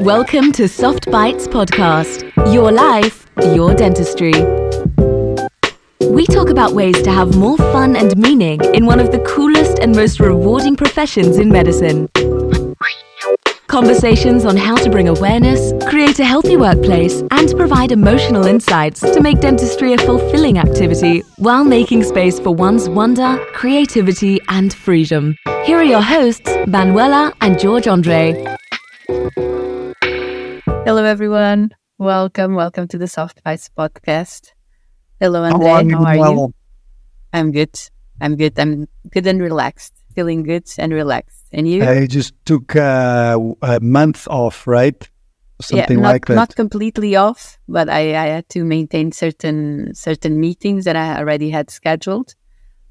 Welcome to Soft Bites Podcast. Your life, your dentistry. We talk about ways to have more fun and meaning in one of the coolest and most rewarding professions in medicine. Conversations on how to bring awareness, create a healthy workplace, and provide emotional insights to make dentistry a fulfilling activity while making space for one's wonder, creativity, and freedom. Here are your hosts, Manuela and George Andre. Hello, everyone. Welcome to the Soft Bites podcast. Hello, Andre. How are you? I'm good. I'm good and relaxed. Feeling good and relaxed. And you? I just took a month off, right? Something like that. Not completely off, but I had to maintain certain meetings that I already had scheduled.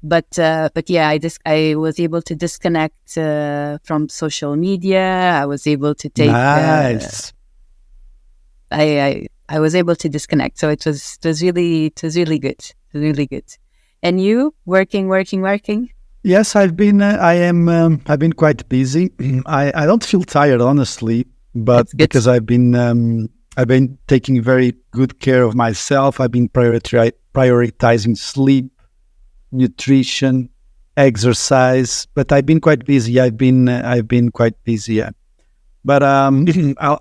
But yeah, I was able to disconnect from social media. I was able to take. Nice. I was able to disconnect, so it was really good. It was really good. And you working? Yes, I've been quite busy. I don't feel tired, honestly, but because I've been taking very good care of myself. I've been prioritizing sleep, nutrition, exercise. But I've been quite busy. I've been quite busy. Yeah. But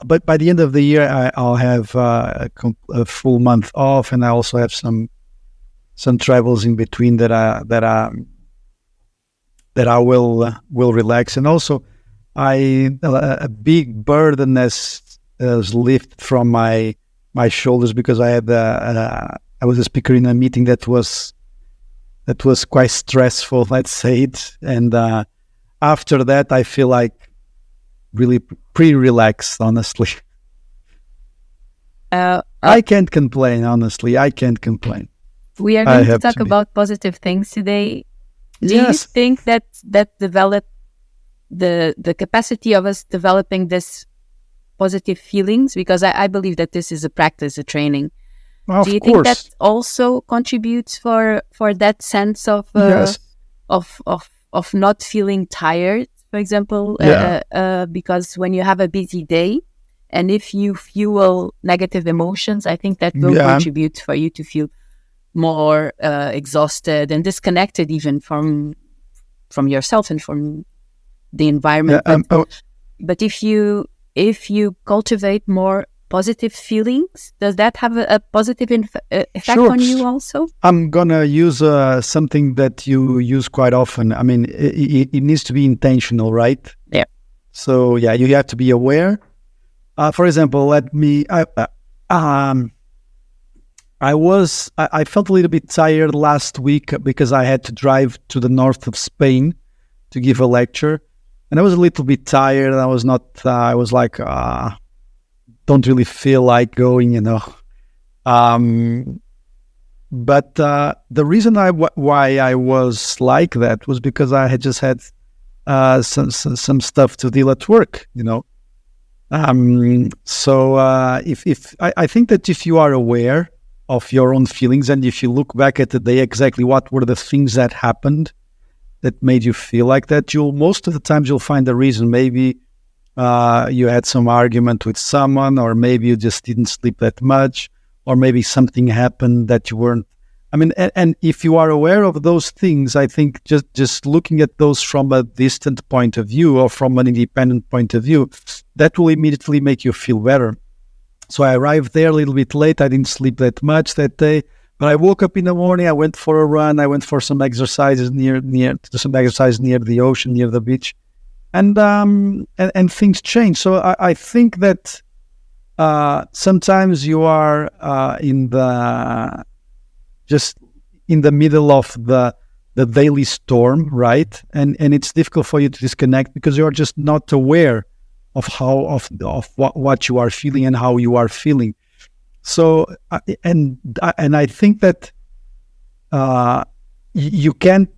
but by the end of the year, I'll have a full month off, and I also have some travels in between that I will relax. And also, a big burden has lifted from my shoulders because I was a speaker in a meeting that was quite stressful, let's say it. And after that, I feel like really pretty relaxed, honestly. I can't complain, honestly. I can't complain. We are going to talk about positive things today. Do you think that develop the capacity of us developing this positive feelings? Because I believe that this is a practice, a training. Do you think that also contributes for that sense of not feeling tired? For example, because when you have a busy day, and if you fuel negative emotions, I think that will contribute for you to feel more exhausted and disconnected even from yourself and from the environment. But if you cultivate more positive feelings, does that have a positive effect on you also? I'm gonna use something that you use quite often. I mean, it needs to be intentional, right? Yeah. So you have to be aware. For example, I felt a little bit tired last week because I had to drive to the north of Spain to give a lecture, and I was a little bit tired. I was like, don't really feel like going, But the reason why I was like that was because I had just had some stuff to deal at work, So if I think that if you are aware of your own feelings, and if you look back at the day, exactly what were the things that happened that made you feel like that, most of the times you'll find the reason. Maybe you had some argument with someone, or maybe you just didn't sleep that much, or maybe something happened that you weren't. I mean, and if you are aware of those things, I think just looking at those from a distant point of view or from an independent point of view, that will immediately make you feel better. So I arrived there a little bit late. I didn't sleep that much that day, but I woke up in the morning. I went for a run. I went for some exercises near the ocean, near the beach. And things change. So I think that sometimes you are just in the middle of the daily storm, right? And it's difficult for you to disconnect because you are just not aware of what you are feeling and how you are feeling. So and I think that you can't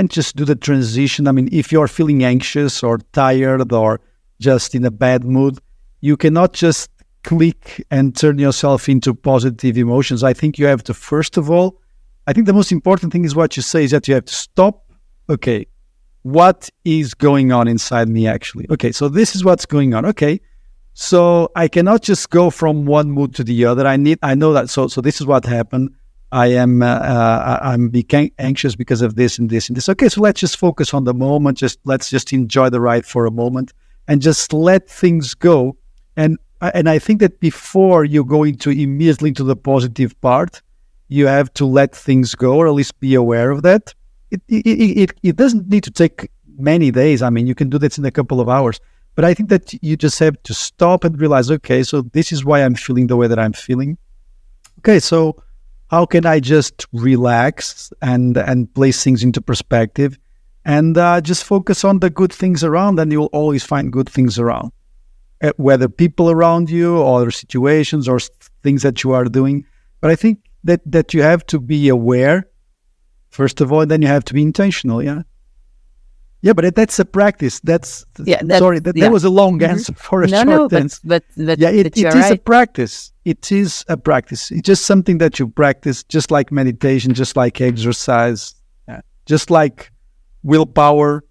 just do the transition. I mean, if you're feeling anxious or tired or just in a bad mood, you cannot just click and turn yourself into positive emotions. I think you have to, first of all, I think the most important thing is what you say, is that you have to stop. Okay, what is going on inside me actually? Okay, so this is what's going on. Okay, So I cannot just go from one mood to the other. I know that. So this is what happened. I'm became anxious because of this and this and this. Okay, so let's just focus on the moment. Let's just enjoy the ride for a moment and just let things go. And I think that before you go immediately to the positive part, you have to let things go, or at least be aware of that. It doesn't need to take many days. I mean, you can do this in a couple of hours. But I think that you just have to stop and realize, okay, so this is why I'm feeling the way that I'm feeling. Okay, so how can I just relax and place things into perspective and just focus on the good things around, and you'll always find good things around, whether people around you or situations or things that you are doing. But I think that you have to be aware, first of all, and then you have to be intentional, yeah? Yeah, but that's a practice. That was a long answer for a short answer. But it is a practice. It is a practice. It's just something that you practice, just like meditation, just like exercise, just like willpower.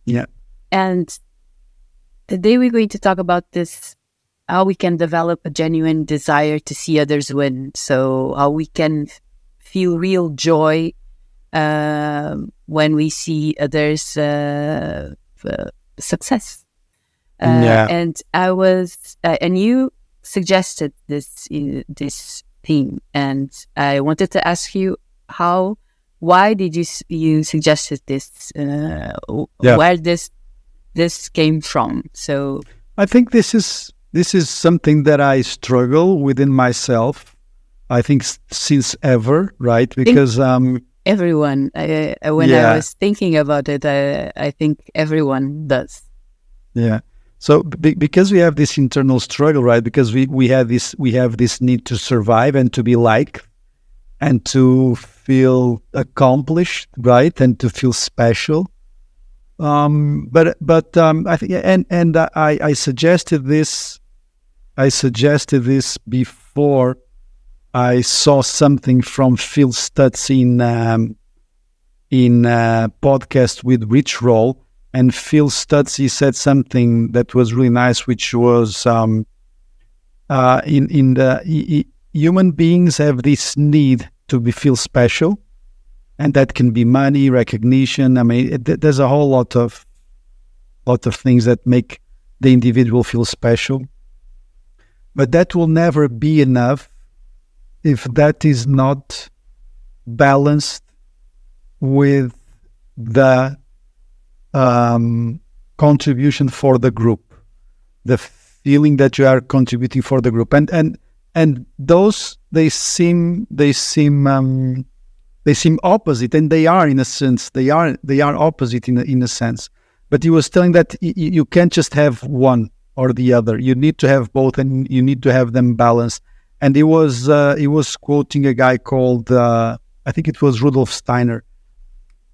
Yeah. And today we're going to talk about this, how we can develop a genuine desire to see others win. So how we can feel real joy when we see others' success. And I was, and you suggested this theme, and I wanted to ask you why did you suggested this? Where this came from? So I think this is something that I struggle within myself. I think since ever, right? Because everyone, when I was thinking about it, I think everyone does. Yeah. So because we have this internal struggle, right? Because we have this need to survive and to be liked and to feel accomplished, right? And to feel special. But I think, and I suggested this. I suggested this before I saw something from Phil Stutz in a podcast with Rich Roll, and Phil Stutz, he said something that was really nice, which was human beings have this need to feel special, and that can be money, recognition. I mean, there's a whole lot of things that make the individual feel special, but that will never be enough if that is not balanced with the contribution for the group, the feeling that you are contributing for the group, and those they seem opposite, and they are in a sense they are opposite in a sense. But he was telling that you can't just have one or the other. You need to have both, and you need to have them balanced. And he was quoting a guy called I think it was Rudolf Steiner,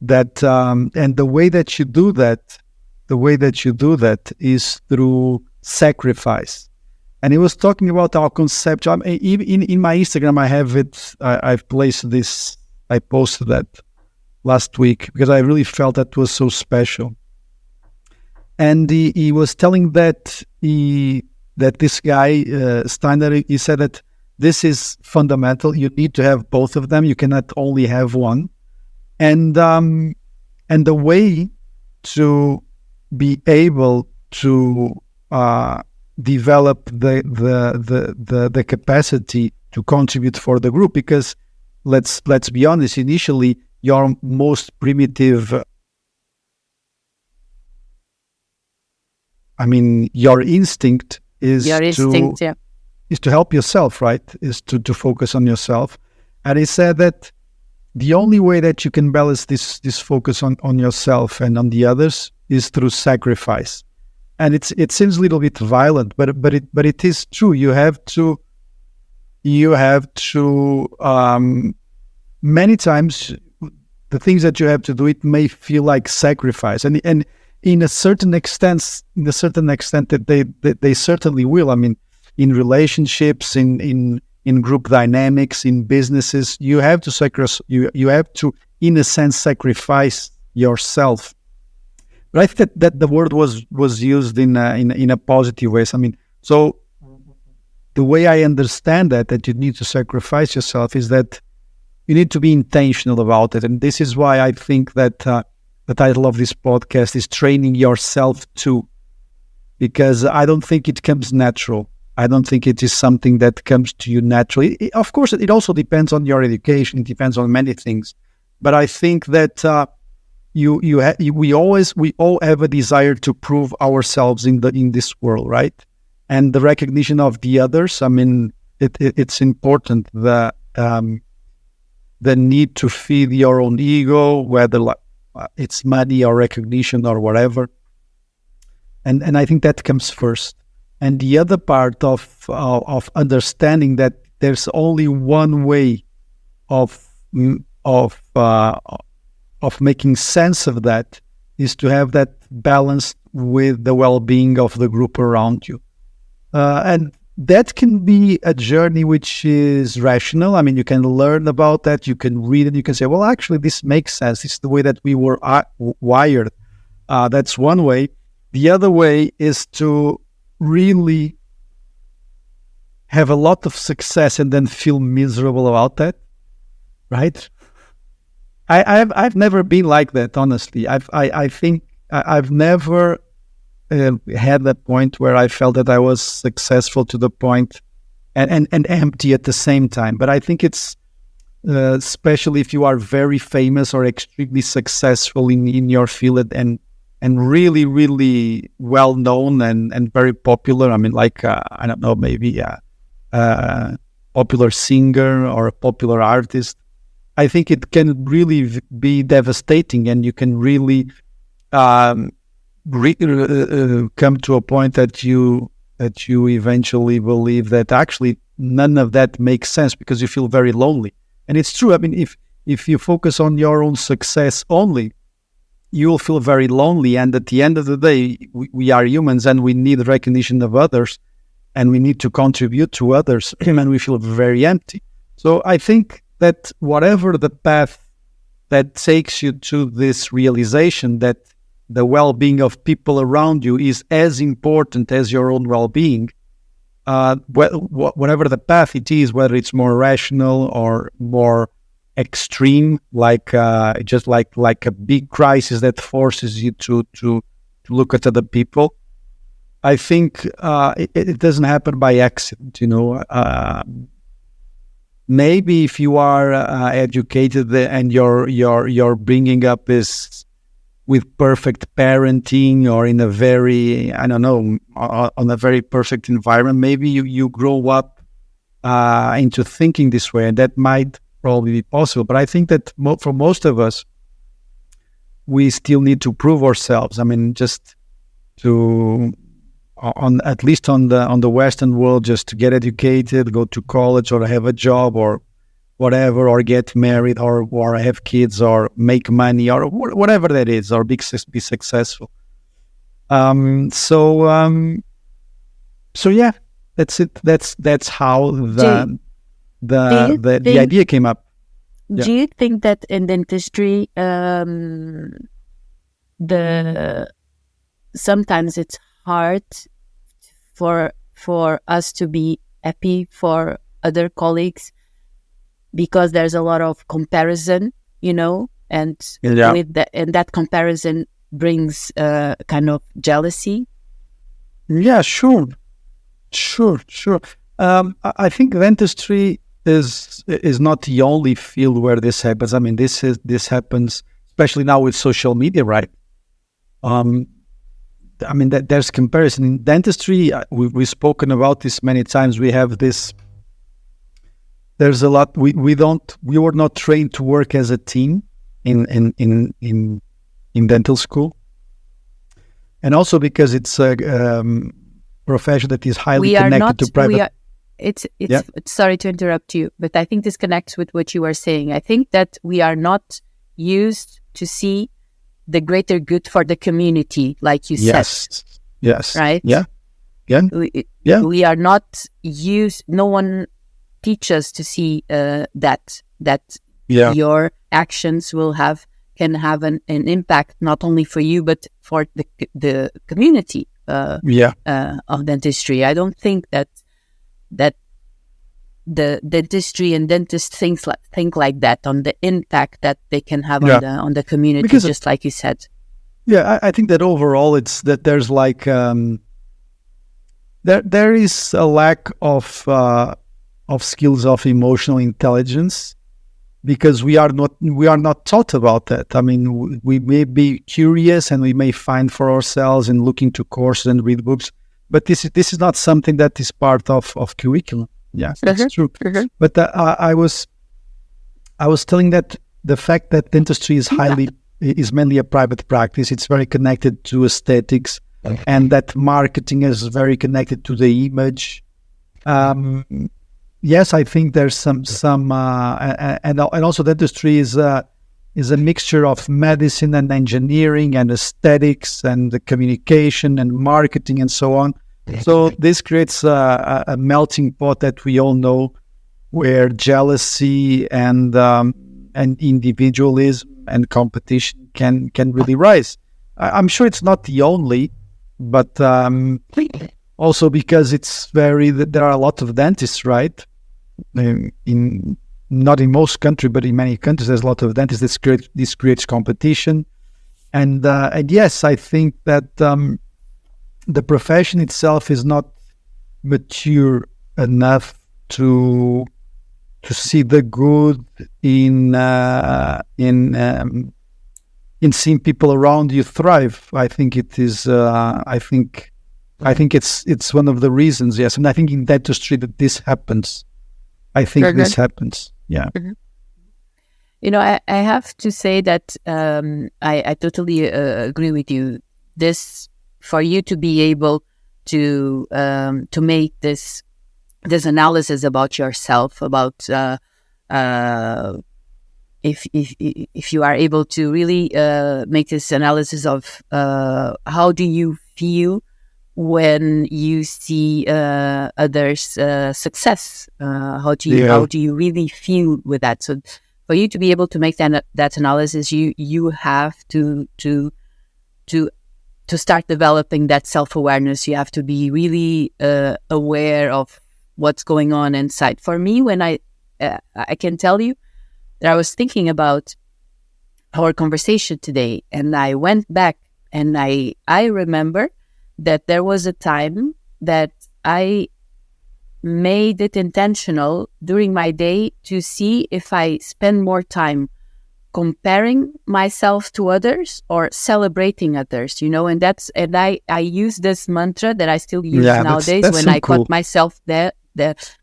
that and the way that you do that is through sacrifice. And he was talking about our concept. Even in my Instagram, I have it. I've placed this. I posted that last week because I really felt that was so special. And he was telling that this guy Steiner, he said that this is fundamental. You need to have both of them. You cannot only have one. And the way to be able to develop the capacity to contribute for the group, because let's be honest, initially your most primitive, your instinct is to help yourself, right? Is to focus on yourself. And he said that the only way that you can balance this focus on yourself and on the others is through sacrifice. And it seems a little bit violent, but it is true. You have to many times the things that you have to do, it may feel like sacrifice, and in a certain extent that they certainly will. I mean, in relationships, in group dynamics, in businesses, you have to you have to, in a sense, sacrifice yourself. But I think that the word was used in a positive way. So the way I understand that you need to sacrifice yourself is that you need to be intentional about it. And this is why I think that the title of this podcast is Training Yourself To, because I don't think it comes natural. I don't think it is something that comes to you naturally. Of course, it also depends on your education. It depends on many things. But I think that we all have a desire to prove ourselves in this world, right? And the recognition of the others. It's important. The need to feed your own ego, whether it's money or recognition or whatever. And I think that comes first. And the other part of understanding that there's only one way of making sense of that is to have that balance with the well-being of the group around you. And that can be a journey which is rational. You can learn about that, you can read it, you can say, well, actually, this makes sense. It's the way that we were wired. That's one way. The other way is to really have a lot of success and then feel miserable about that, right? I've never been like that, honestly. I think I've never had that point where I felt that I was successful to the point and empty at the same time. But I think it's especially if you are very famous or extremely successful in your field and really, really well known and very popular. I don't know, maybe a popular singer or a popular artist. I think it can really be devastating, and you can really come to a point that you eventually believe that actually none of that makes sense because you feel very lonely. And it's true. If you focus on your own success only, you will feel very lonely. And at the end of the day, we are humans and we need recognition of others and we need to contribute to others, and we feel very empty. So I think that whatever the path that takes you to this realization that the well-being of people around you is as important as your own well-being, whatever the path it is, whether it's more rational or more extreme, like a big crisis that forces you to look at other people, I think it doesn't happen by accident. Maybe if you are educated and you're bringing up this with perfect parenting or in a very, I don't know, on a very perfect environment, maybe you grow up into thinking this way, and that might probably be possible. But I think that for most of us, we still need to prove ourselves. Just to, at least on the Western world, just to get educated, go to college, or have a job, or whatever, or get married, or have kids, or make money, or whatever that is, or be successful. So yeah, that's it. That's how the idea came up. Do you think that in dentistry, sometimes it's hard for us to be happy for other colleagues because there's a lot of comparison, and and that comparison brings kind of jealousy? Yeah, sure. I think dentistry is not the only field where this happens. This happens especially now with social media, right? That there's comparison in dentistry. We've spoken about this many times. We have this. There's a lot. We were not trained to work as a team in dental school, and also because it's a profession that is highly connected to private. Sorry to interrupt you, but I think this connects with what you were saying. I think that we are not used to see the greater good for the community, like you said. Yes. Right? Yeah. We are not used. No one teaches us to see that your actions will have can have an impact not only for you but for the community of dentistry. I don't think that the dentistry and dentists think like that on the impact that they can have on the community, because just like you said. Yeah, I think that overall it's that there's like there is a lack of skills of emotional intelligence, because we are not taught about that. I mean, we may be curious and we may find for ourselves and look into courses and read books, but this is not something that is part of curriculum. Yeah, that's true. But I was telling that the fact that dentistry is mainly a private practice. It's very connected to aesthetics, and that marketing is very connected to the image. Yes, I think there's some and also dentistry is a mixture of medicine and engineering and aesthetics and the communication and marketing and so on. So this creates a melting pot that we all know, where jealousy and individualism and competition can really rise. I'm sure it's not the only, but also because there are a lot of dentists, right? Not in most countries, but in many countries, there's a lot of dentists. This creates competition, and yes, I think that the profession itself is not mature enough to see the good in seeing people around you thrive. I think it is. I think it's one of the reasons. Yes, and I think in dentistry that this happens. I think this happens. Yeah. Mm-hmm. I have to say that I totally agree with you. This, for you to be able to make this analysis about yourself, about if you are able to really make this analysis of how do you feel when you see others' success, how do you really feel with that? So for you to be able to make that analysis, you have to start developing that self-awareness. You have to be really aware of what's going on inside. For me, when I can tell you that I was thinking about our conversation today, and I went back and I remember that there was a time that I made it intentional during my day to see if I spend more time comparing myself to others or celebrating others, and I use this mantra that I still use nowadays that's when I caught myself there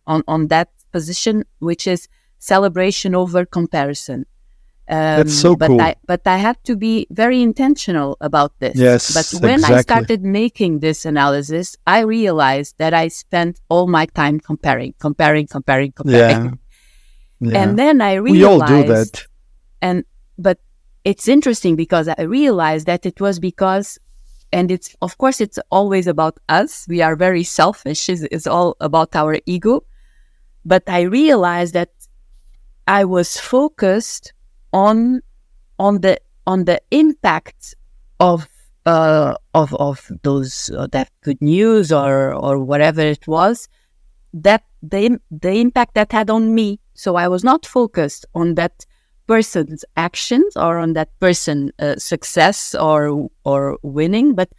on that position, which is celebration over comparison. That's so cool. But I had to be very intentional about this. Yes, but when I started making this analysis, I realized that I spent all my time comparing. Yeah. And then I realized... We all do that. But it's interesting because I realized that it was because, and it's always about us. We are very selfish. It's all about our ego. But I realized that I was focused on the impact of those that good news or whatever it was, that the impact that had on me. So I was not focused on that person's actions or on that person's success or winning, but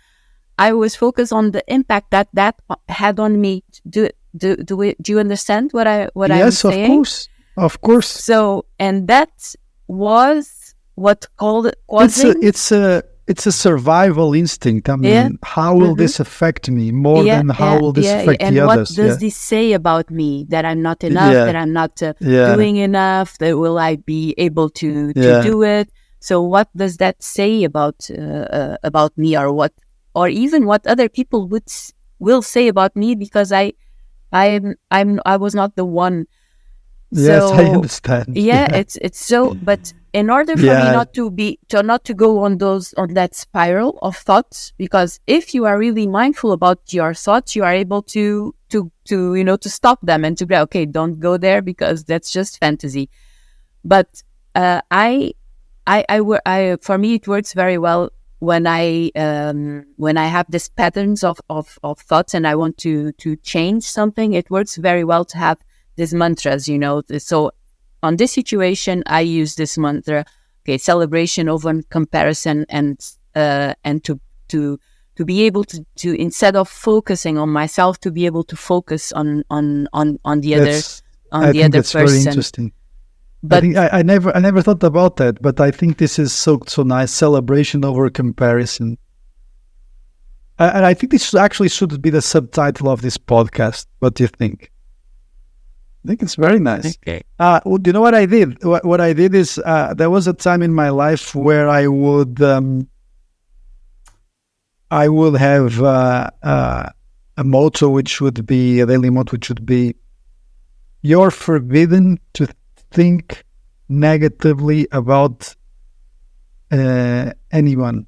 I was focused on the impact that had on me. Do you understand what I'm saying? Yes, of course. So, and that was what causing. It's a survival instinct. I mean, how will this affect me more than how will this affect the others? And what does this say about me? That I'm not enough, that I'm not doing enough, that will I be able to do it? So what does that say about me, or even what other people will say about me, because I was not the one. Yes, I understand. It's so, but in order for me not to go on that spiral of thoughts, because if you are really mindful about your thoughts, you are able to stop them and to go, okay, don't go there because that's just fantasy. But I for me, it works very well when I have these patterns of thoughts and I want to change something. It works very well to have these mantras, So on this situation, I use this mantra: okay, celebration over comparison, and to be able to instead of focusing on myself, to be able to focus on the other that's person. Very interesting. But I never thought about that, but I think this is so nice. Celebration over comparison. And I think this actually should be the subtitle of this podcast. What do you think? I think it's very nice. Okay. Do you know what I did? What I did is there was a time in my life where I would have a motto, which would be a daily motto, which would be: "You're forbidden to think negatively about anyone."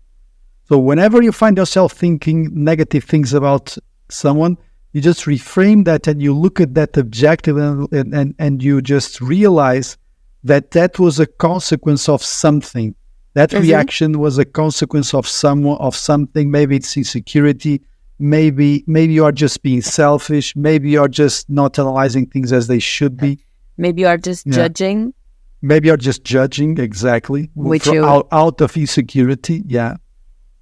So whenever you find yourself thinking negative things about someone, you just reframe that and you look at that objective and you just realize that was a consequence of something. That reaction was a consequence of something. Maybe it's insecurity. Maybe you are just being selfish. Maybe you are just not analyzing things as they should be. Maybe you are just judging. Maybe you're just judging, exactly. Out of insecurity. Yeah.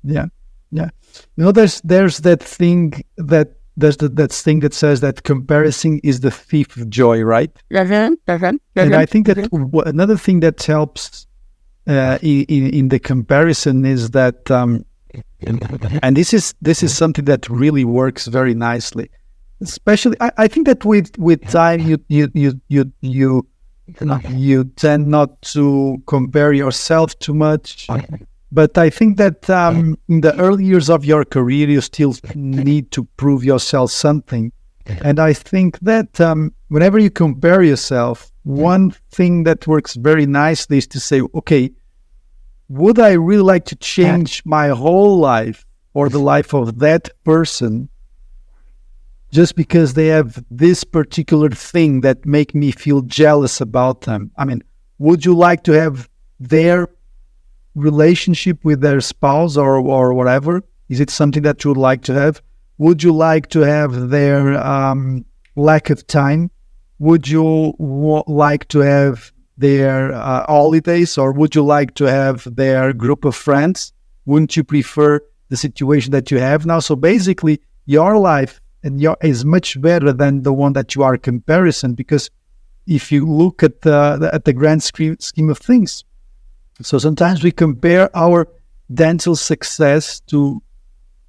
There's that thing that thing that says that comparison is the thief of joy, right? And I think that another thing that helps in the comparison is that, and this is something that really works very nicely. Especially, I think that with time, you tend not to compare yourself too much. But I think that in the early years of your career, you still need to prove yourself something. And I think that whenever you compare yourself, one thing that works very nicely is to say, okay, would I really like to change my whole life or the life of that person just because they have this particular thing that make me feel jealous about them? I mean, would you like to have their relationship with their spouse or whatever? Is it something that you would like to have? Would you like to have their lack of time? Would you like to have their holidays, or would you like to have their group of friends? Wouldn't you prefer the situation that you have now? So basically, your life is much better than the one that you are comparison, because if you look at the grand scheme of things, so sometimes we compare our dental success to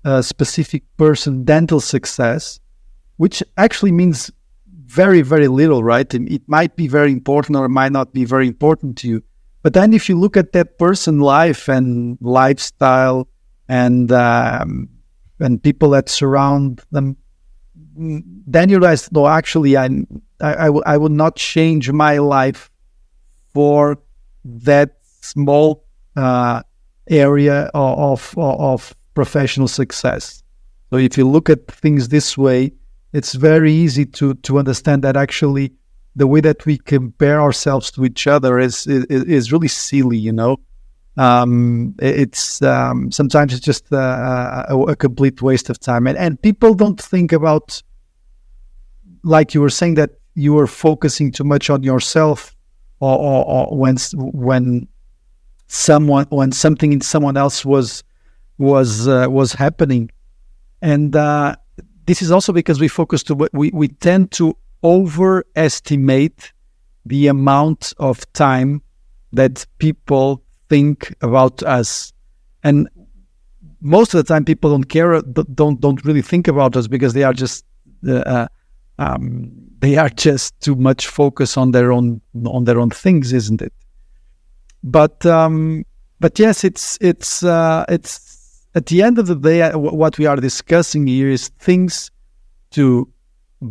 a specific person dental success, which actually means very, very little, right? And it might be very important or it might not be very important to you. But then if you look at that person's life and lifestyle and people that surround them, then you realize, no, actually, I would not change my life for that small area of professional success. So if you look at things this way, it's very easy to understand that actually the way that we compare ourselves to each other is really silly, you know. It's sometimes it's just a complete waste of time, and people don't think about, like you were saying, that you were focusing too much on yourself, or when something in someone else was happening, and this is also because we tend to overestimate the amount of time that people think about us, and most of the time people don't care, don't really think about us, because they are just too much focused on their own things, isn't it? But yes, it's at the end of the day, what we are discussing here is things to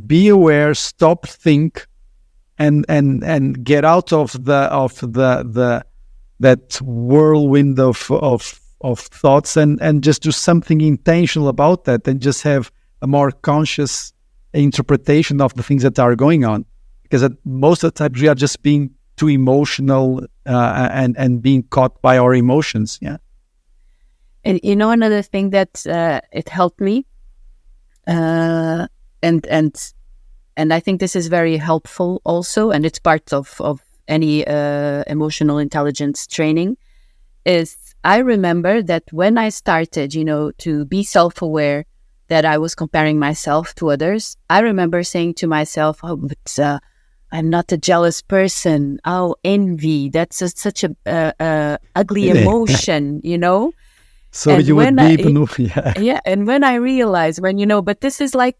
be aware, stop, think, and get out of that whirlwind of thoughts, and just do something intentional about that, and just have a more conscious interpretation of the things that are going on. Because most of the time we are just being too emotional and being caught by our emotions. Yeah. And another thing that it helped me, and I think this is very helpful also, and it's part of any emotional intelligence training, is I remember that when I started, to be self-aware, that I was comparing myself to others, I remember saying to myself, oh, but I'm not a jealous person. Oh, envy, that's such a ugly emotion, So and you would be even, yeah. And when I realized, but this is like,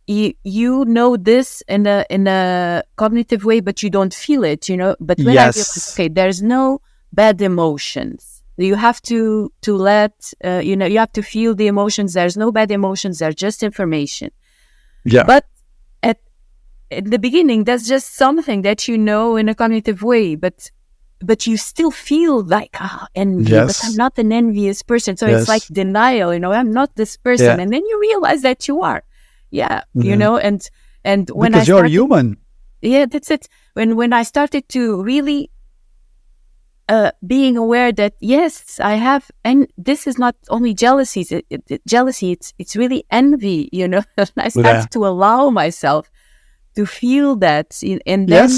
you know this in a cognitive way, but you don't feel it, But when I realized, okay, there's no bad emotions. You have to let, you have to feel the emotions. There's no bad emotions. They're just information. Yeah. But at the beginning, that's just something that in a cognitive way, but you still feel like envy, but I'm not an envious person. So it's like denial, I'm not this person. And then you realize that you are. Yeah. And when because you're human. Yeah, that's it. When I started to really being aware that, yes, I have, and this is not only jealousy, jealousy, it's really envy, And I started to allow myself to feel that. And then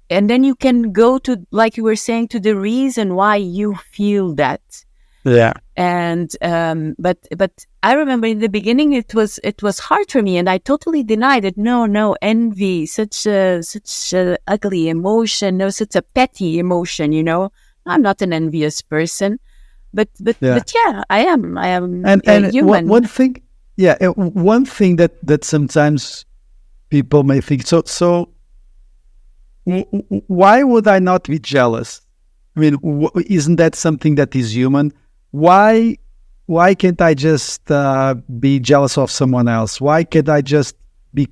and then you can go to, like you were saying, to the reason why you feel that. Yeah. And but I remember in the beginning it was hard for me, and I totally denied it. No, envy, such a ugly emotion, no, such a petty emotion. I'm not an envious person, but yeah, I am. And human. One thing that sometimes people may think so. Why would I not be jealous? I mean, isn't that something that is human? Why can't I just be jealous of someone else? Why can't I just be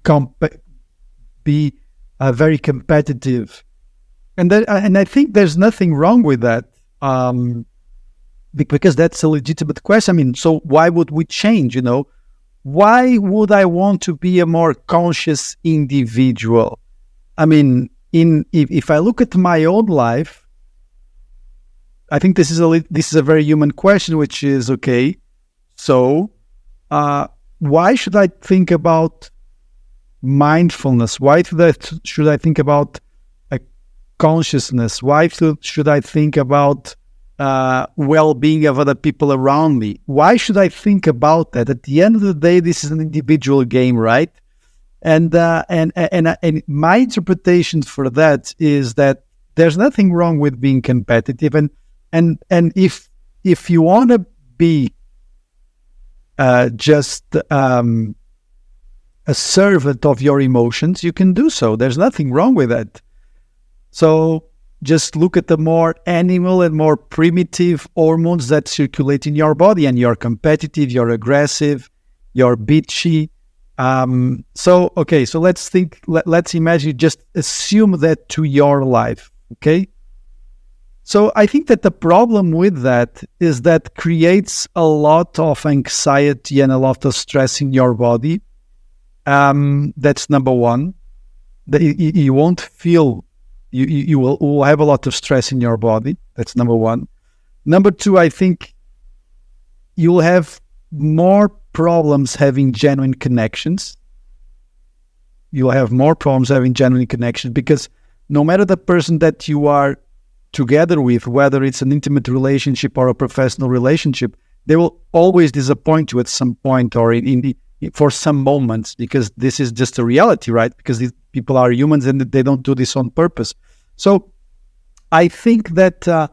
very competitive? And I think there's nothing wrong with that, because that's a legitimate question. I mean, so why would we change? Why would I want to be a more conscious individual? I mean, if I look at my own life, I think this is a very human question, which is, okay, so why should I think about mindfulness? Why should I think about consciousness? Why should I think about well-being of other people around me? Why should I think about that? At the end of the day, this is an individual game, right? And my interpretation for that is that there's nothing wrong with being competitive, and if you want to be just a servant of your emotions, you can do so. There's nothing wrong with that. So just look at the more animal and more primitive hormones that circulate in your body, and you're competitive, you're aggressive, you're bitchy. So let's imagine, just assume that to your life, okay? So I think that the problem with that is that creates a lot of anxiety and a lot of stress in your body. That's number one. You won't feel, you will have a lot of stress in your body. That's number one. Number two, I think you'll have more problems having genuine connections. You'll have more problems having genuine connections, because no matter the person that you are together with, whether it's an intimate relationship or a professional relationship, they will always disappoint you at some point, or for some moments, because this is just a reality, right? Because these people are humans and they don't do this on purpose. So I think that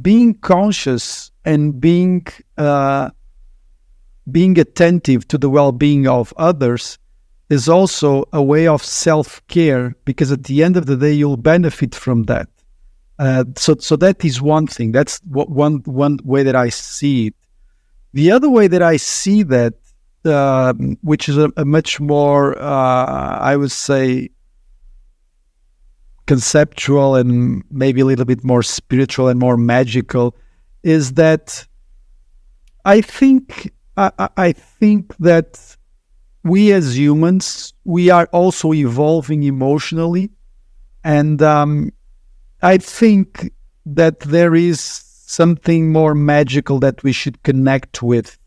being conscious and being attentive to the well-being of others is also a way of self-care, because at the end of the day, you'll benefit from that. So that is one thing. That's one way that I see it. The other way that I see that, which is a much more, I would say, conceptual and maybe a little bit more spiritual and more magical, is that I think that we as humans, we are also evolving emotionally And I think that there is something more magical that we should connect with.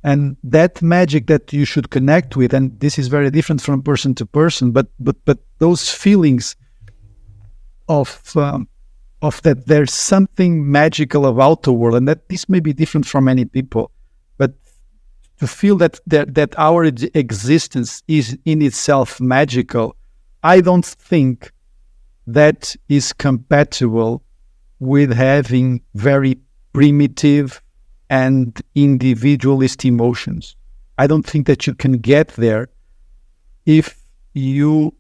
And that magic that you should connect with, and this is very different from person to person, but those feelings of that there's something magical about the world, and that this may be different from many people, but to feel that our existence is in itself magical, I don't think that is compatible with having very primitive and individualist emotions. I don't think that you can get there if you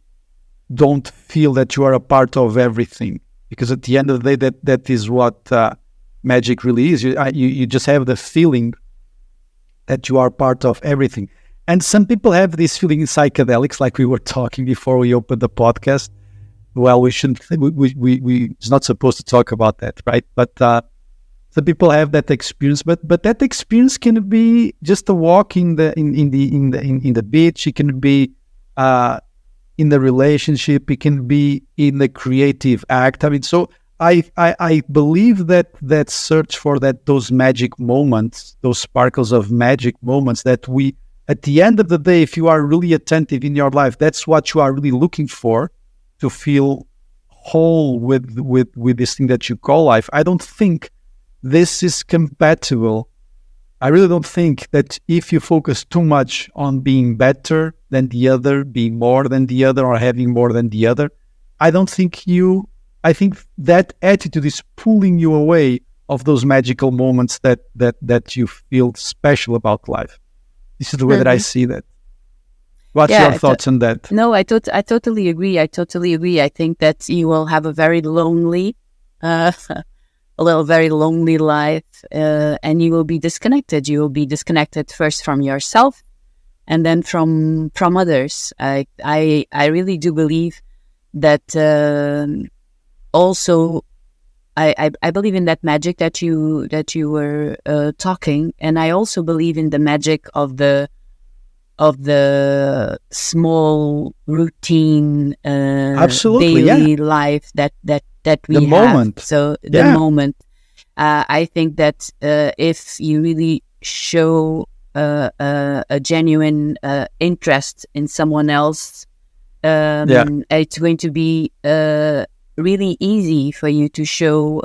don't feel that you are a part of everything. Because at the end of the day, that is what magic really is. You just have the feeling that you are part of everything. And some people have this feeling in psychedelics, like we were talking before we opened the podcast. Well, we shouldn't. We it's not supposed to talk about that, right? But some people have that experience. But that experience can be just a walk in the beach. It can be in the relationship. It can be in the creative act. I mean, so I believe that search for those magic moments, those sparkles of magic moments that we, at the end of the day, if you are really attentive in your life, that's what you are really looking for, to feel whole with this thing that you call life. I don't think this is compatible. I really don't think that if you focus too much on being better than the other, being more than the other, or having more than the other, I think that attitude is pulling you away of those magical moments that you feel special about life. This is the way that I see that. What's your thoughts on that? No, I totally agree. I think that you will have a very lonely, very lonely life, and you will be disconnected. You will be disconnected first from yourself, and then from others. I really do believe that. Also, I believe in that magic that you were talking, and I also believe in the magic of the small routine daily life that we the have. Moment. So the moment. I think that if you really show a genuine interest in someone else, it's going to be really easy for you to show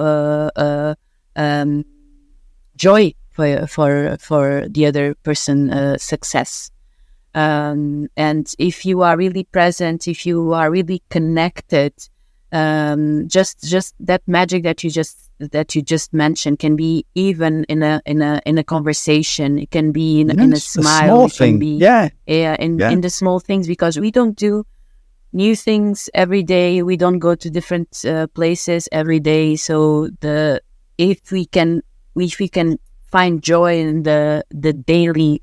joy for the other person's success. And if you are really present, if you are really connected, just that magic that you just mentioned can be even in a conversation. It can be in a smile. It can be in the small things, because we don't do new things every day. We don't go to different places every day. So if we can find joy in the daily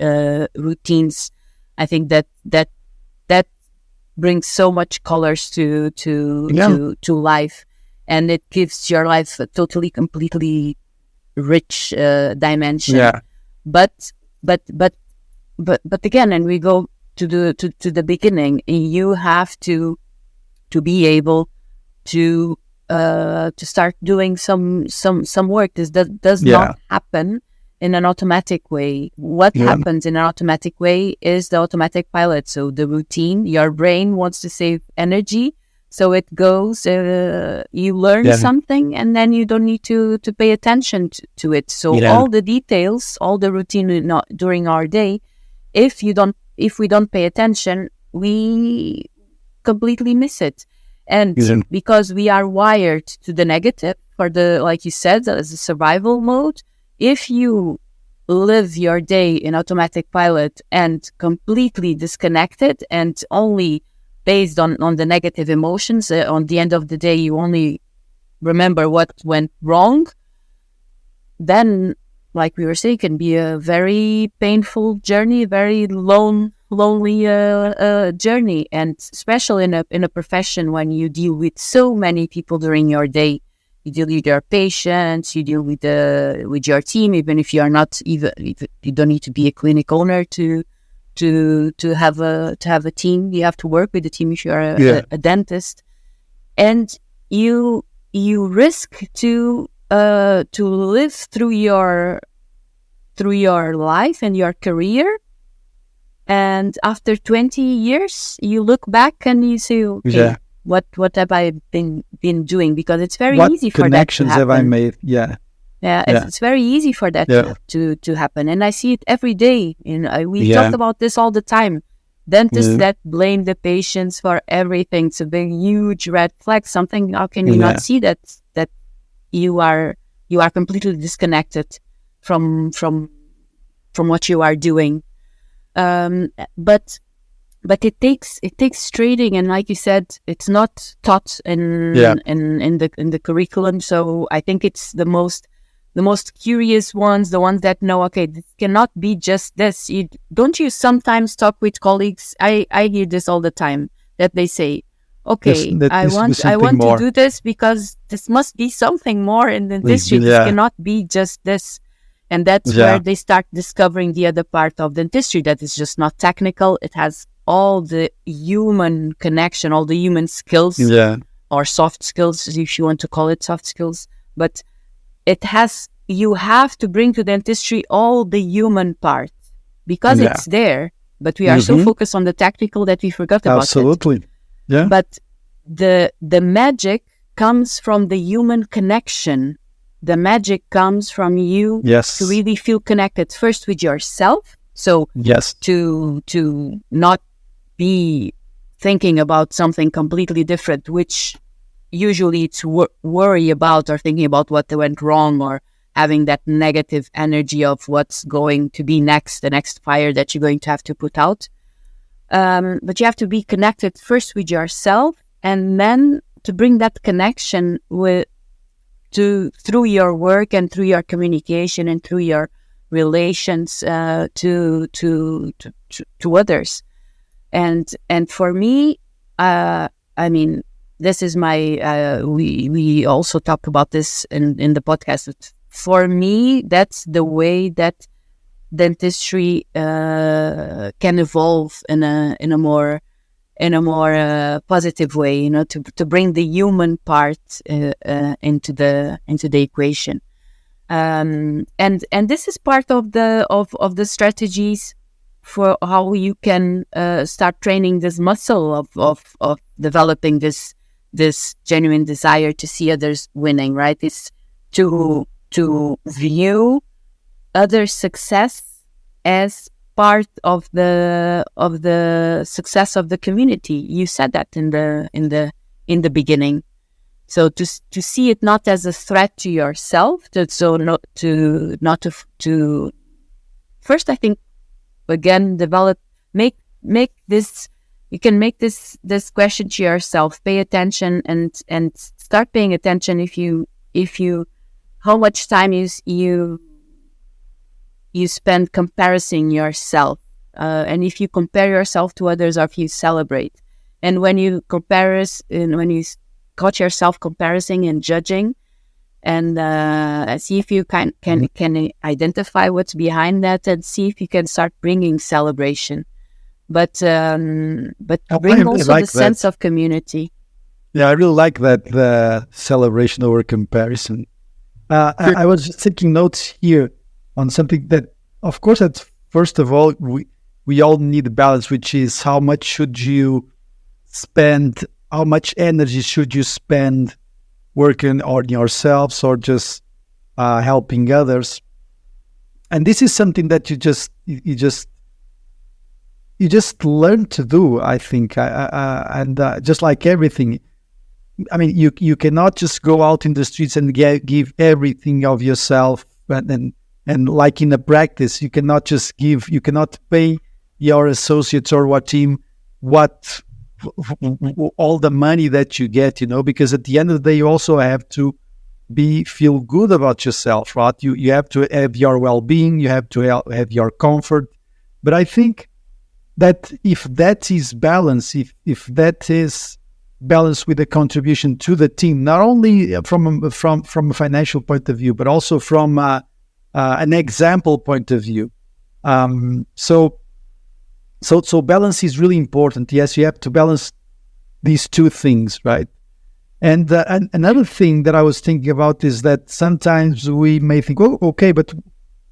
routines, I think that brings so much colors to life, and it gives your life a totally, completely rich dimension. Yeah. But again, and we go to the beginning. You have to be able to start doing some work. This does not happen in an automatic way. What happens in an automatic way is the automatic pilot. So the routine, your brain wants to save energy, so it goes. You learn something, and then you don't need to pay attention to it. So all the details, all the routine during our day, if we don't pay attention, we completely miss it. And because we are wired to the negative, for the, like you said, as a survival mode, if you live your day in automatic pilot and completely disconnected and only based on the negative emotions, on the end of the day, you only remember what went wrong, then, like we were saying, it can be a very painful journey, very lonely journey, and especially in a profession when you deal with so many people during your day. You deal with your patients, you deal with your team, even if you are not you don't need to be a clinic owner to have a team. You have to work with a team if you are a dentist. and you risk to live through your life and your career, and after 20 years you look back and you say, okay, what have I been doing? Because it's very easy for that to happen. What connections have I made? It's very easy for that to happen, and I see it every day. We talk about this all the time. Dentists that blame the patients for everything. It's a big, huge red flag. Something. How can you not see that you are completely disconnected from what you are doing? But it takes training, and like you said, it's not taught in the curriculum. So I think it's the most curious ones, the ones that know, okay, this cannot be just this. Don't you sometimes talk with colleagues? I hear this all the time, that they say, okay, I want to do this because this must be something more in the dentistry. This cannot be just this. And that's where they start discovering the other part of dentistry that is just not technical. It has all the human connection, all the human skills, or soft skills, if you want to call it soft skills. But you have to bring to dentistry all the human part, because it's there, but we are so focused on the technical that we forgot about it. Absolutely. Yeah. But the magic comes from the human connection. The magic comes from you to really feel connected first with yourself. So to not be thinking about something completely different, which usually it's worry about, or thinking about what went wrong, or having that negative energy of what's going to be next, the next fire that you're going to have to put out. But you have to be connected first with yourself, and then to bring that connection through your work and through your communication and through your relations to others. And for me, I mean, this is my, we also talk about this in the podcast. For me, that's the way that dentistry can evolve in a more positive way, to bring the human part into the equation. And this is part of the strategies for how you can start training this muscle of developing this genuine desire to see others winning, right? It's to view other success as part of the success of the community. You said that in the beginning. So to see it not as a threat to yourself, first, I think, again, make this. You can make this question to yourself. Pay attention and start paying attention. If you how much time you spend comparing yourself, and if you compare yourself to others, or if you celebrate, and when you compare, and when you caught yourself comparing and judging, and see if you can identify what's behind that, and see if you can start bringing celebration, but bring also the sense of community. Yeah, I really like that, the celebration over comparison. I was just taking notes here on something that, of course, that's, first of all, we all need a balance, which is how much should you spend, how much energy should you spend working on yourselves, or just helping others. And this is something that you just learn to do, I think. And just like everything, I mean, you cannot just go out in the streets and give everything of yourself, and like in a practice, you cannot just give, you cannot pay your associates or what team all the money that you get, because at the end of the day, you also have to feel good about yourself, right? You have to have your well-being, you have to have your comfort. But I think that if that is balance, if that is balance with a contribution to the team, not only from a financial point of view, but also from an example point of view. So balance is really important. Yes, you have to balance these two things, right? And another thing that I was thinking about is that sometimes we may think, oh, okay, but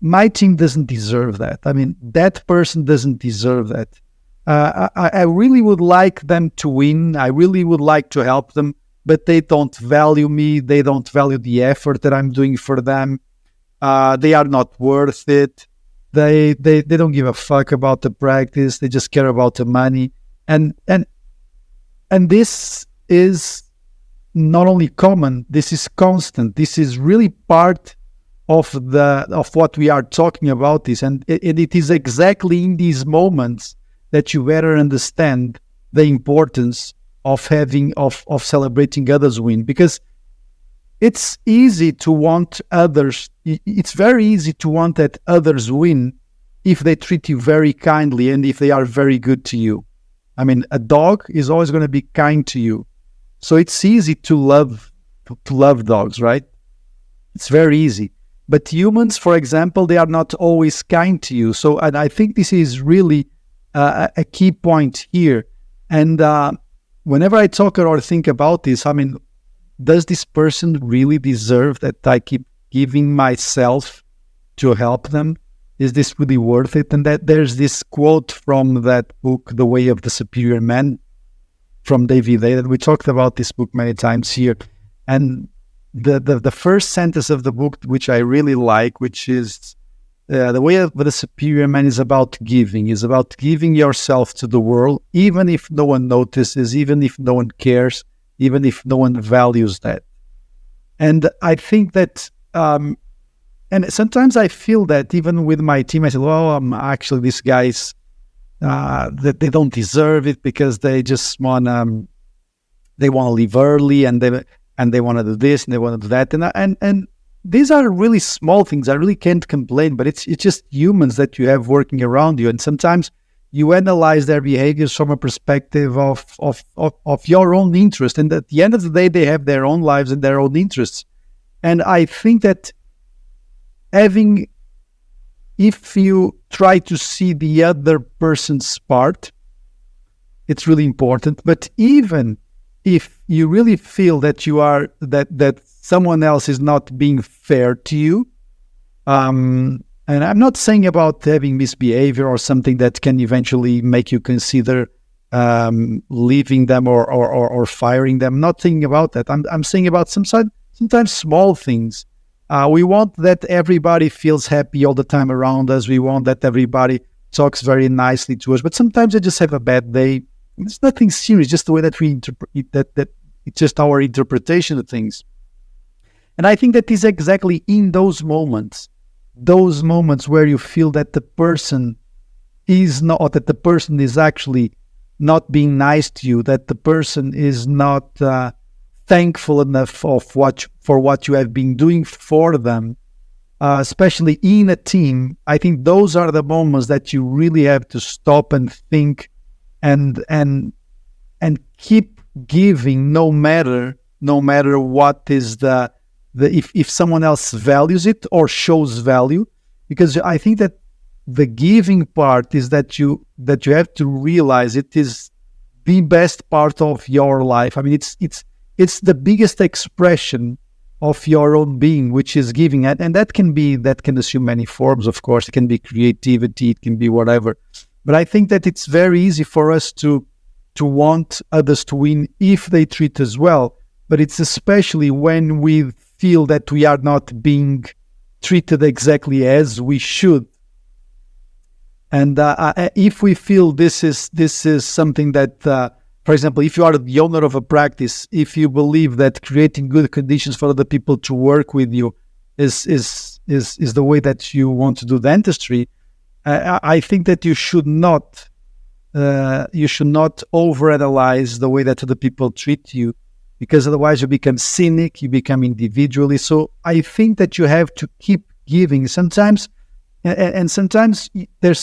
my team doesn't deserve that. I mean, that person doesn't deserve that. I really would like them to win. I really would like to help them, but they don't value me. They don't value the effort that I'm doing for them. They are not worth it. They don't give a fuck about the practice. They just care about the money. And this is not only common, this is constant. This is really part of what we are talking about this. And it is exactly in these moments that you better understand the importance of celebrating others' win, because it's easy to want others. It's very easy to want that others win if they treat you very kindly and if they are very good to you. I mean, a dog is always going to be kind to you. So it's easy to love dogs, right? It's very easy. But humans, for example, they are not always kind to you. So, and I think this is really a key point here. And whenever I talk or think about this, I mean, does this person really deserve that I keep giving myself to help them? Is this really worth it? And that there's this quote from that book, The Way of the Superior Man, from David Deida. We talked about this book many times here. And the first sentence of the book, which I really like, which is, the way of the superior man is about giving yourself to the world, even if no one notices, even if no one cares, even if no one values that. And I think that, and sometimes I feel that even with my team, I say, well, actually these guys, that they don't deserve it because they just they want to leave early and they want to do this and they want to do that. And these are really small things. I really can't complain, but it's just humans that you have working around you. And sometimes you analyze their behaviors from a perspective of your own interest. And at the end of the day, they have their own lives and their own interests. And I think that if you try to see the other person's part, it's really important. But even if you really feel that that someone else is not being fair to you, and I'm not saying about having misbehavior or something that can eventually make you consider leaving them or firing them. I'm not thinking about that. I'm saying about sometimes small things. We want that everybody feels happy all the time around us. We want that everybody talks very nicely to us. But sometimes they just have a bad day. It's nothing serious, just the way that we interpret that it's just our interpretation of things. And I think that is exactly in those moments where you feel that the person is not, or that the person is actually not being nice to you, that the person is not thankful enough for what you have been doing for them, especially in a team. I think those are the moments that you really have to stop and think and keep giving, no matter what is if someone else values it or shows value, because I think that the giving part is that you have to realize it is the best part of your life. I mean, it's the biggest expression of your own being, which is giving, and that can assume many forms. Of course, it can be creativity, it can be whatever. But I think that it's very easy for us to want others to win if they treat us well. But it's especially when we feel that we are not being treated exactly as we should. And if we feel this is something that, for example, if you are the owner of a practice, if you believe that creating good conditions for other people to work with you is the way that you want to do dentistry, I think that you should not overanalyze the way that other people treat you, because otherwise you become cynic, you become individually. So I think that you have to keep giving. Sometimes, and sometimes there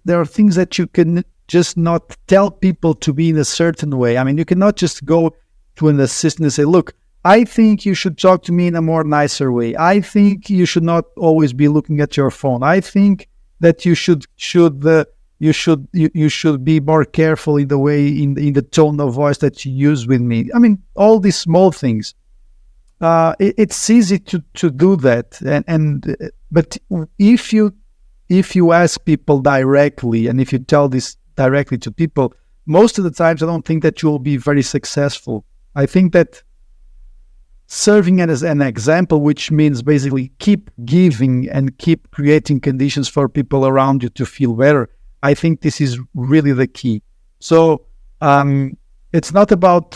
are things that you can just not tell people to be in a certain way. I mean, you cannot just go to an assistant and say, look, I think you should talk to me in a more nicer way. I think you should not always be looking at your phone. I think that you should you should be more careful in the way, in the tone of voice that you use with me. I mean, all these small things. It's easy to do that, but if you ask people directly, and if you tell this directly to people, most of the times I don't think that you'll be very successful. I think that serving as an example, which means basically keep giving and keep creating conditions for people around you to feel better, I think this is really the key. So it's not about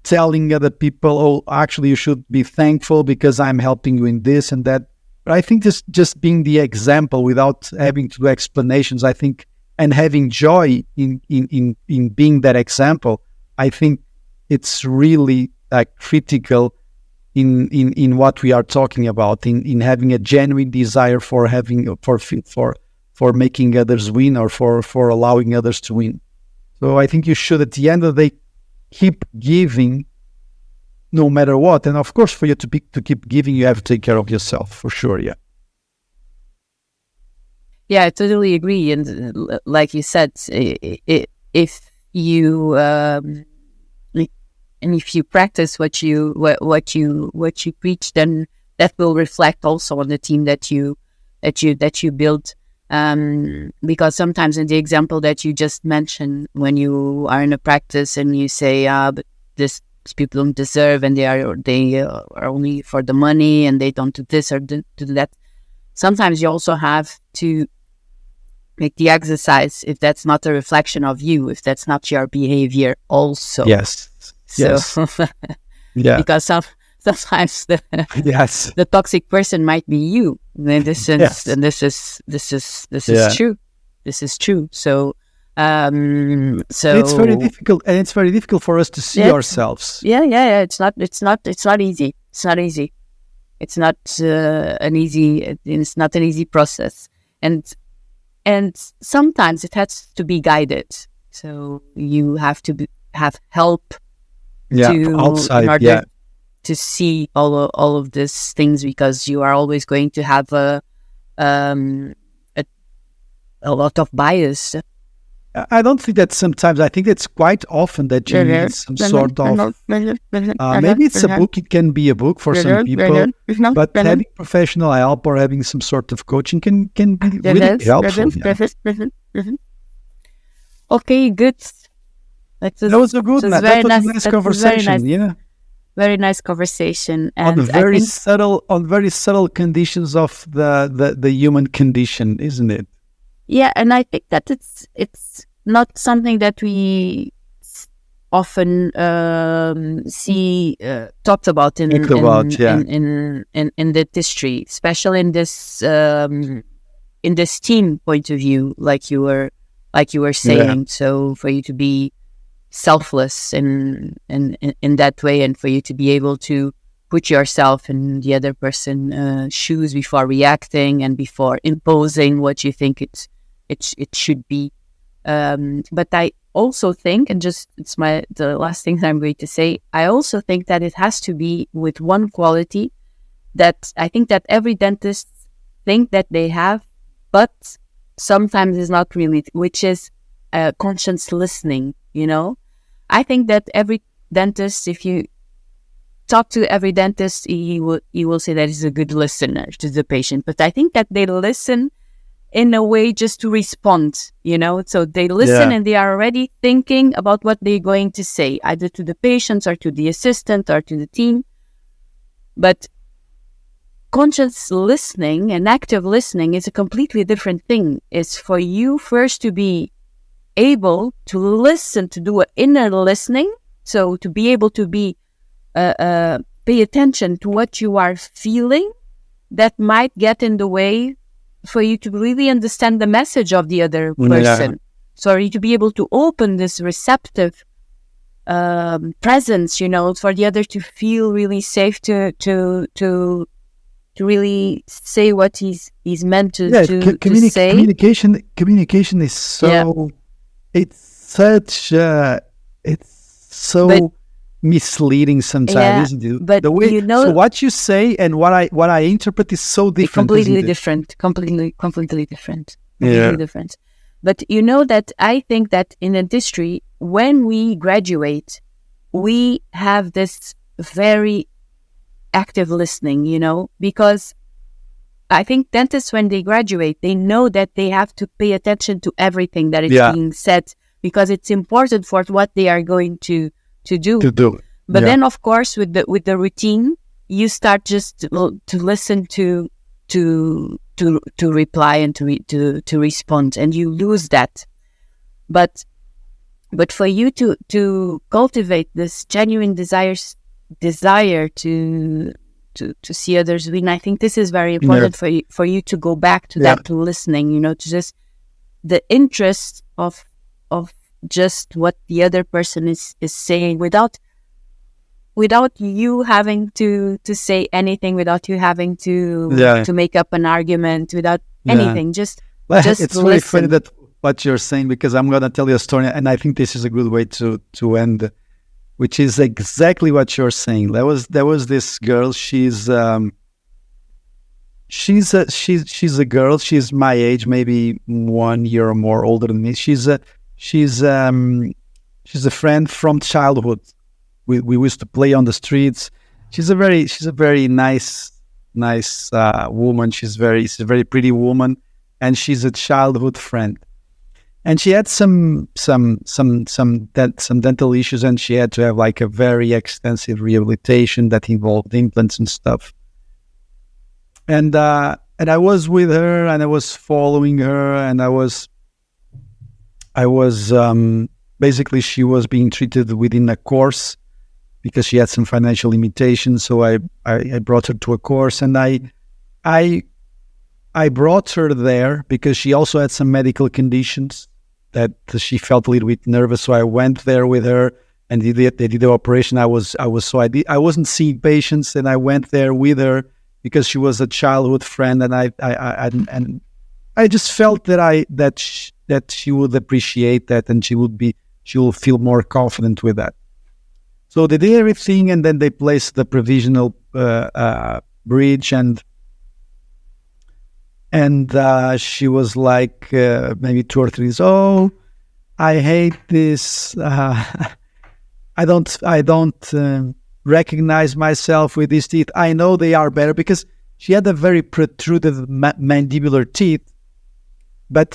telling other people, oh, actually you should be thankful because I'm helping you in this and that. But I think just being the example without having to do explanations, I think, and having joy in being that example, I think it's really critical in what we are talking about, in having a genuine desire for making others win, or for allowing others to win. So I think you should, at the end of the day, keep giving no matter what. And of course, for you to keep giving, you have to take care of yourself, for sure. Yeah. Yeah, I totally agree. And like you said, if you and if you practice what you preach, then that will reflect also on the team that you build. Because sometimes in the example that you just mentioned, when you are in a practice and you say, but these people don't deserve, and they are only for the money, and they don't do this or do that. Sometimes you also have to make the exercise, if that's not a reflection of you, if that's not your behavior also. Yes. So, yes. Yeah. Because sometimes the toxic person might be you. And this is true. This is true. So it's very difficult, and it's very difficult for us to see ourselves. Yeah. It's not easy. It's not easy. It's not It's not an easy process, and sometimes it has to be guided. So you have to have help. Outside, in order to see all of these things, because you are always going to have a lot of bias. I don't think that sometimes. I think it's quite often that you need some sort of maybe it's a book. It can be a book for some people, but having professional help or having some sort of coaching can be really helpful. Okay, good. That was a good, that was a nice conversation. Very nice conversation, and on very subtle conditions of the human condition, isn't it? Yeah, and I think that it's not something that we often see talked about in dentistry, especially in this team point of view, like you were saying. Yeah. So for you to be selfless in that way, and for you to be able to put yourself in the other person's shoes before reacting and before imposing what you think it should be. But I also think, and just the last thing I'm going to say, I also think that it has to be with one quality that I think that every dentist think that they have, but sometimes is not really, which is conscious listening. I think that every dentist, if you talk to every dentist, he will say that he's a good listener to the patient. But I think that they listen in a way just to respond, So they listen and they are already thinking about what they're going to say, either to the patients or to the assistant or to the team. But conscious listening and active listening is a completely different thing. It's for you first to be able to listen, to do an inner listening, so to be able to be pay attention to what you are feeling that might get in the way for you to really understand the message of the other person. So you to be able to open this receptive presence, for the other to feel really safe to really say what he's meant to say. Communication is so it's so misleading sometimes, isn't it? But the way, so what you say and what I interpret is so different. Completely different. Completely different. But you know that I think that in dentistry, when we graduate, we have this very active listening, because I think dentists, when they graduate, they know that they have to pay attention to everything that is being said, because it's important for what they are going to do. But then, of course, with the routine, you start just to listen to reply and to respond, and you lose that. But for you to cultivate this genuine desire to see others win, I think this is very important for you to go back to that, to listening, to just the interest of just what the other person is saying, without you having to say anything, without you having to make up an argument, without anything, just it's listen. Really funny that what you're saying, because I'm going to tell you a story, and I think this is a good way to end, which is exactly what you're saying. There was this girl. She's a girl. She's my age, maybe 1 year or more older than me. She's a friend from childhood. We used to play on the streets. She's a very nice woman. She's a very pretty woman, and she's a childhood friend. And she had some dental issues, and she had to have like a very extensive rehabilitation that involved implants and stuff. And I was with her, and I was following her, and I was basically, she was being treated within a course because she had some financial limitations. So I brought her to a course, and I brought her there because she also had some medical conditions that she felt a little bit nervous. So I went there with her, and they did the operation. I wasn't seeing patients, and I went there with her because she was a childhood friend, and I just felt that she would appreciate that, and she will feel more confident with that. So they did everything, and then they placed the provisional bridge, and she was like maybe 2 or 3 days. Oh, I hate this. I don't recognize myself with these teeth. I know they are better, because she had a very protruded mandibular teeth. But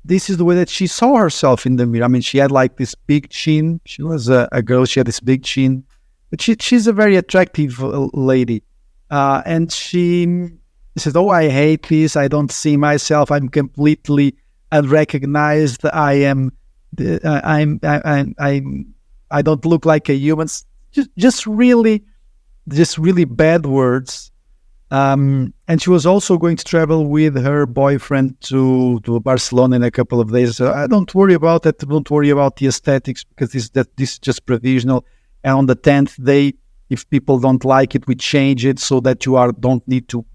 this is the way that she saw herself in the mirror. I mean, she had like this big chin. She was a girl. She had this big chin. But she's a very attractive lady. And she said, oh, I hate this. I don't see myself. I'm completely unrecognized. I don't look like a human. Just really bad words. And she was also going to travel with her boyfriend to Barcelona in a couple of days. So I don't worry about that. Don't worry about the aesthetics, because this is just provisional. And on the 10th day, if people don't like it, we change it so that you don't need to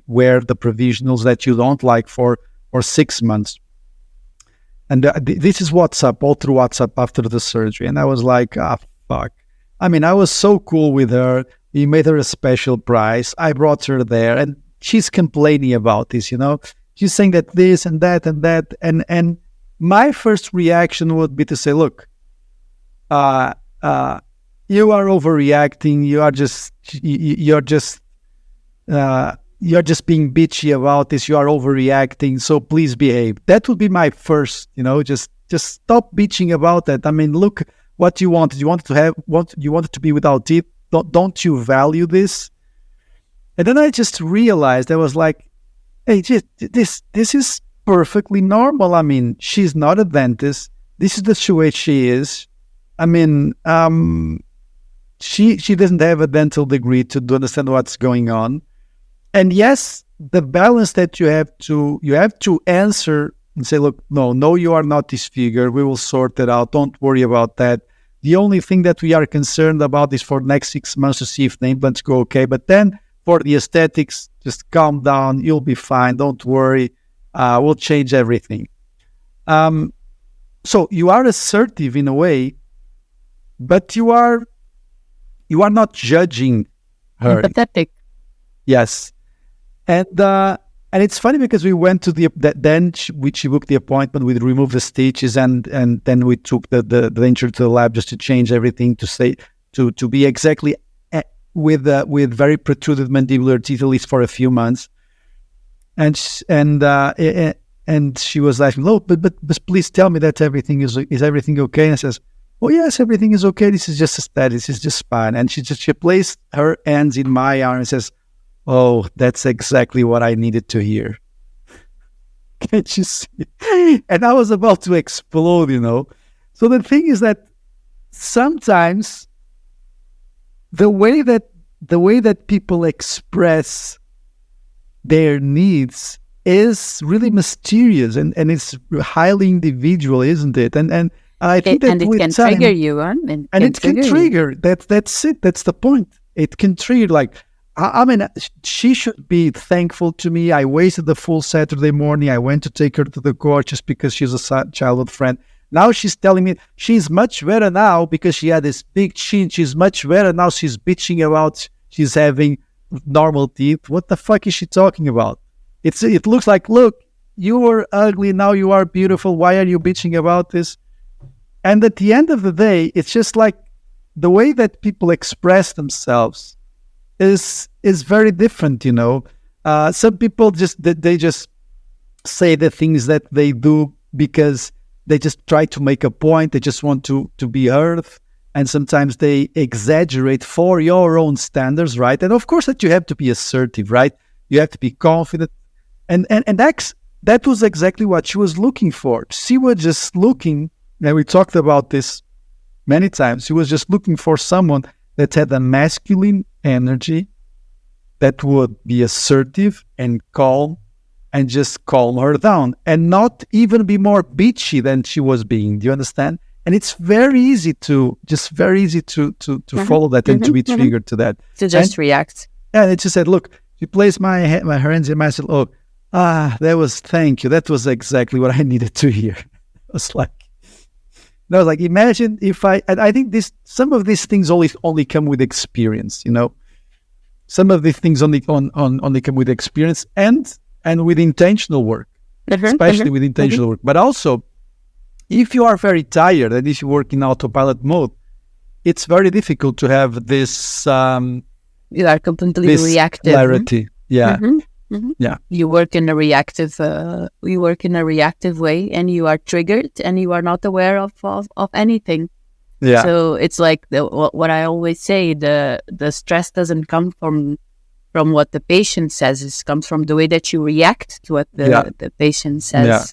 wear the provisionals that you don't like for 6 months. And this is WhatsApp, all through WhatsApp after the surgery. And I was like, fuck. I mean, I was so cool with her. We made her a special price. I brought her there, and she's complaining about this, She's saying that this and that and that. And my first reaction would be to say, look, you are overreacting. You're just being bitchy about this. You are overreacting. So please behave. That would be my first, just stop bitching about that. I mean, look what you wanted. You wanted to be without teeth. Don't you value this? And then I just realized, I was like, hey, this is perfectly normal. I mean, she's not a dentist. This is the way she is. I mean, she doesn't have a dental degree to understand what's going on. And yes, the balance that you have to answer and say, look, no, you are not disfigured. We will sort it out. Don't worry about that. The only thing that we are concerned about is for next 6 months to see if the implants go okay. But then for the aesthetics, just calm down. You'll be fine. Don't worry. We'll change everything. So you are assertive in a way, but you are you are not judging her. Empathetic. Yes. And it's funny because we went to she booked the appointment, we removed the stitches, and then we took the denture to the lab just to change everything to be exactly with very protruded mandibular teeth, at least for a few months. And she was like, "No, but please tell me that everything is everything okay?" And I says, "Oh yes, everything is okay. This is just aesthetic. This is just fine." And she placed her hands in my arm and says, "Oh, that's exactly what I needed to hear." Can't you see? And I was about to explode, So the thing is that sometimes the way that people express their needs is really mysterious and it's highly individual, isn't it? And I think that it can trigger you, and it can trigger. That's it. That's the point. It can trigger. Like, I mean, she should be thankful to me. I wasted the full Saturday morning. I went to take her to the court just because she's a childhood friend. Now she's telling me she's much better now because she had this big chin. She's much better now. She's bitching about she's having normal teeth. What the fuck is she talking about? It looks like, look, you were ugly, now you are beautiful. Why are you bitching about this? And at the end of the day, it's just like the way that people express themselves is very different, Some people they just say the things that they do because they just try to make a point. They just want to be heard. And sometimes they exaggerate for your own standards, right? And of course that you have to be assertive, right? You have to be confident. And that was exactly what she was looking for. She was just looking, and we talked about this many times, she was just looking for someone that had a masculine energy that would be assertive and calm and just calm her down and not even be more bitchy than she was being. Do you understand? And it's very easy to follow that and to be triggered to that. To just react. And it just said, look, she placed my hands in my said, "Oh, thank you. That was exactly what I needed to hear." I was like, imagine if I think some of these things only come with experience, Some of these things only come with experience and with intentional work, especially with intentional work. But also, if you are very tired and if you work in autopilot mode, it's very difficult to have this. You are completely reactive. Clarity, yeah. Yeah. You work in a reactive. Way, and you are triggered, and you are not aware of anything. Yeah. So it's like what I always say: the stress doesn't come from what the patient says; it comes from the way that you react to what the patient says.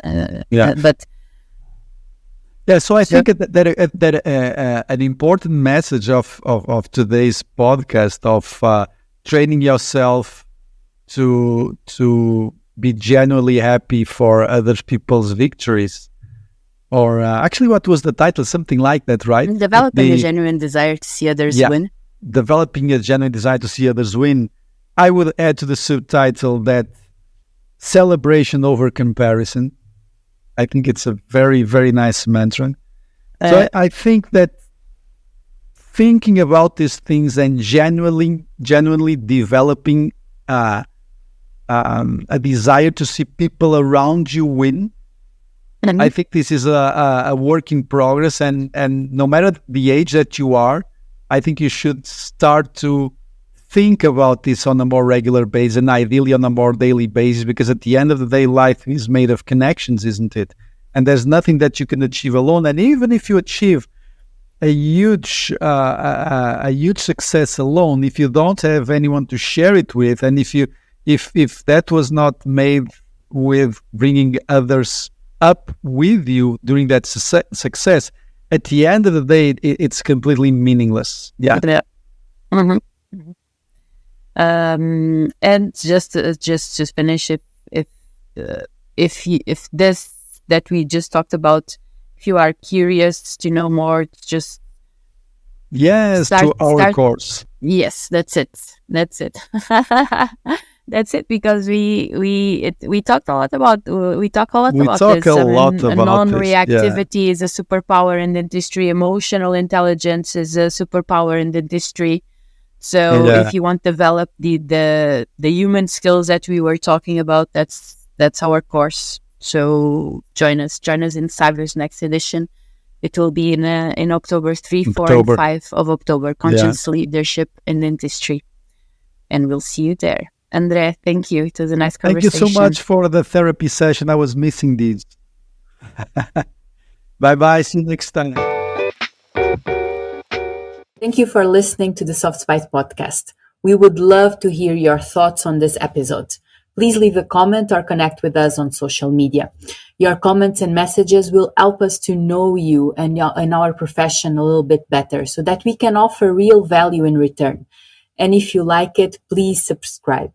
So I think that an important message of today's podcast of training yourself to be genuinely happy for other people's victories, or actually, what was the title? Something like that, right? Developing a genuine desire to see others win. Developing a genuine desire to see others win. I would add to the subtitle that celebration over comparison. I think it's a very, very nice mantra. So I think that thinking about these things and genuinely developing a desire to see people around you win, I think this is a work in progress. And no matter the age that you are, I think you should start to think about this on a more regular basis and ideally on a more daily basis, because at the end of the day, life is made of connections, isn't it? And there's nothing that you can achieve alone. And even if you achieve a huge success alone, if you don't have anyone to share it with, and if that was not made with bringing others up with you during that success, at the end of the day, it's completely meaningless. Yeah. Mm-hmm. Mm-hmm. And just to finish, if this that we just talked about, if you are curious to know more, just to our course. Yes, that's it. That's it, because we talk a lot about this. A lot about non-reactivity is a superpower in dentistry. Emotional intelligence is a superpower in dentistry. So if you want to develop the human skills that we were talking about, that's our course. So join us in Cyber's next edition. It will be in October 3, 4, and 5 of October. Conscious leadership in dentistry, and we'll see you there. Andre, thank you. It was a nice conversation. Thank you so much for the therapy session. I was missing these. Bye-bye. See you next time. Thank you for listening to the Soft Spice podcast. We would love to hear your thoughts on this episode. Please leave a comment or connect with us on social media. Your comments and messages will help us to know you and our profession a little bit better, so that we can offer real value in return. And if you like it, please subscribe.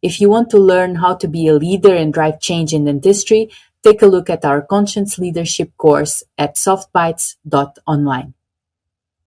If you want to learn how to be a leader and drive change in dentistry, take a look at our Conscious Leadership course at softbites.online.